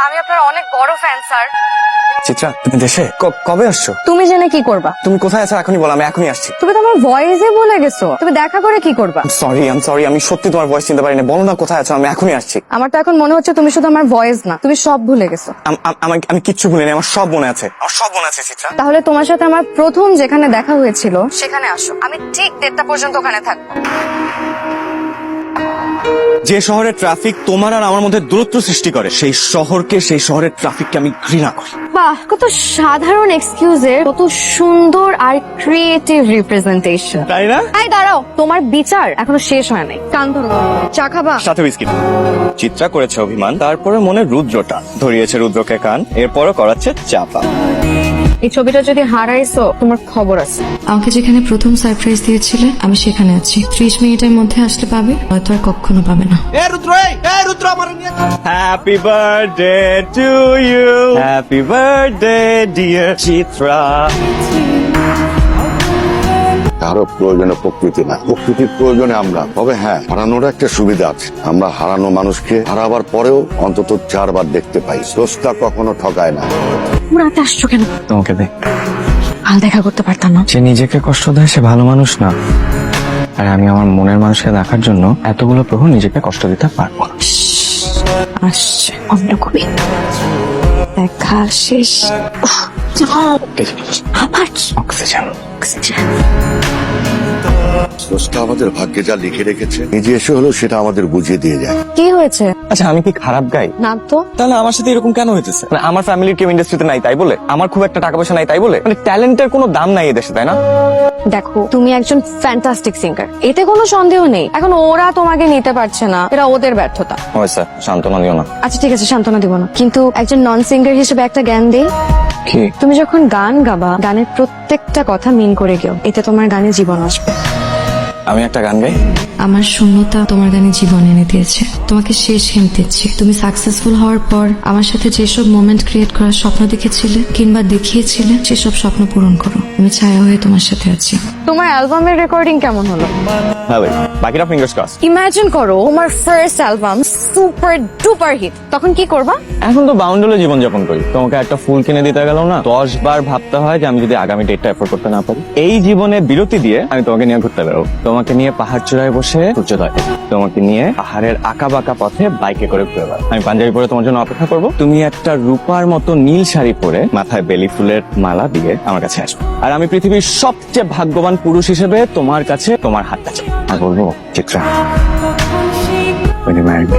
আমি আপনার অনেক বড় ফ্যান স্যার। চিত্রা, তুমি দেশে কবে আসছো? তুমি জেনে কি করবা? তুমি কোথায় আছো এখনই বলো, আমি এখনই আসছি। তুমি তো আমার ভয়েসে ভুলে গেছো, তুমি দেখা করে কি করবা? সরি, আমি সত্যি তোমার ভয়েস চিনতে পারিনি। বলো না কোথায় আছো, আমি এখনই আসছি। আমার তো এখন মনে হচ্ছে তুমি শুধু আমার ভয়েস না, তুমি সব ভুলে গেছো। আমি কিচ্ছু ভুলিনি, আমার সব মনে আছে, আমার সব মনে আছে চিত্রা। তাহলে তোমার সাথে আমার প্রথম যেখানে দেখা হয়েছিল সেখানে আসো, আমি ঠিক 1:30টা পর্যন্ত ওখানে থাকবো। যে শহরে ট্রাফিক তোমার আর আমার মধ্যে দূরত্ব সৃষ্টি করে, সেই শহরের ট্রাফিককে আমি ঘৃণা করি। বাহ, কত সাধারণ এক্সকিউজের কত সুন্দর আর ক্রিয়েটিভ রিপ্রেজেন্টেশন, তাই না? এই দাঁড়াও, তোমার বিচার এখনো শেষ হয় নাই। কান ধরো, চা খাবা? সাথে বিস্কিট। চিত্রা করেছে অভিমান, তারপরে মনে রুদ্রটা ধরিয়েছে রুদ্রকে কান, এরপরও করাচ্ছে চাপা। এই ছবিটা যদি হারাইছো তোমার খবর আছে। আমাকে যেখানে প্রথম সারপ্রাইজ দিয়েছিলে আমি সেখানে আছি। 30 মিনিটের মধ্যে আসলে পাবে, হয়তো আর কখনো পাবে না। Happy birthday to you, happy birthday dear Chitra. কারো প্রয়োজনে প্রকৃতি না, প্রকৃতির প্রয়োজনে আমরা। তবে হ্যাঁ, হারানোর একটা সুবিধা আছে, আমরা হারানো মানুষকে হারাবার পরেও অন্তত 4 বার দেখতে পাই। স্রষ্টা কখনো ঠকায় না। রাতে আসছো কেন? তোমাকে দেখ, কাল দেখা করতে পারতাম না? যে নিজেকে কষ্ট দেয় সে ভালো মানুষ না। আর আমি আমার মনের মানুষকে দেখার জন্য এতগুলো প্রহর নিজেকে কষ্ট দিতে পারবো না। আসছে অন্য কবি। দেখা শেষ। উফ, যাও। আবার কি? অক্সিজেন। স্রষ্টা আমাদের ভাগ্যে যা লিখে রেখেছে, নিজে এসে হলেও সেটা আমাদের বুঝিয়ে দিয়ে যায়। কি হয়েছে? আচ্ছা, আমি কি খারাপ গাই? না তো। তাহলে আমার সাথে এরকম কেন হইতেছে? মানে আমার ফ্যামিলির কেউ ইন্ডাস্ট্রিতে নাই তাই বলে, আমার খুব একটা টাকা পয়সা নাই তাই বলে, মানে ট্যালেন্টের কোনো দাম নাই এদেশে, তাই না? দেখো, তুমি একজন ফ্যান্টাস্টিক সিঙ্গার, এতে কোনো সন্দেহ নেই। এখন ওরা তোমাকে নিতে পারছে না, এটা ওদের ব্যর্থতা। হয়েছে, সান্ত্বনা দিও না। আচ্ছা ঠিক আছে, সান্ত্বনা দিব না, কিন্তু একজন নন সিঙ্গার হিসেবে একটা জ্ঞান দেই। কি? তুমি যখন গান গাবা, গানের প্রত্যেকটা কথা মিন করে গেও, এতে তোমার গানে জীবন আসবে। আমি একটা গান গাই। আমার শূন্যতা তোমার গানে জীবন এনে দিয়েছে। তোমাকে শেষ হিন্ট দিচ্ছি, তুমি সাকসেসফুল হওয়ার পর আমার সাথে যেসব মোমেন্ট ক্রিয়েট করার স্বপ্ন দেখেছিলে কিংবা দেখিয়েছিলে, সেসব স্বপ্ন পূরণ করো। আমি ছায়া হয়ে তোমার সাথে আছি। তোমার অ্যালবামের রেকর্ডিং কেমন হলো? হ্যাঁ ভাই, বাকিটা ফিঙ্গার্স ক্রস। ইমাজিন করো তোমার first album super duper hit, তখন কি করবা? এখন তো বাউন্ডুলে জীবনযাপন করি, তোমাকে একটা ফুল কিনে দিতে গেল না 10 বার ভাবতে হয় যে আমি যদি আগামী ডেটটা এফোর্ড করতে না পারি। এই জীবনে বিরতি দিয়ে আমি তোমাকে নিয়ে ঘুরতে বেরোবো, তোমাকে নিয়ে পাহাড় চূড়ায় বসে সূর্যোদয়, তোমাকে নিয়ে পাহাড়ের আঁকা বাঁকা পথে বাইকে করে ঘুরে বেড়াবো। আমি পাঞ্জাবি পরে তোমার জন্য অপেক্ষা করবো, তুমি একটা রূপার মতো নীল শাড়ি পরে মাথায় বেলি ফুলের মালা দিয়ে আমার কাছে আসবে, আর আমি পৃথিবীর সবচেয়ে ভাগ্যবান পুরুষ হিসেবে তোমার কাছে তোমার হাতটা চাই আর বলবো, Chitra, will you marry me?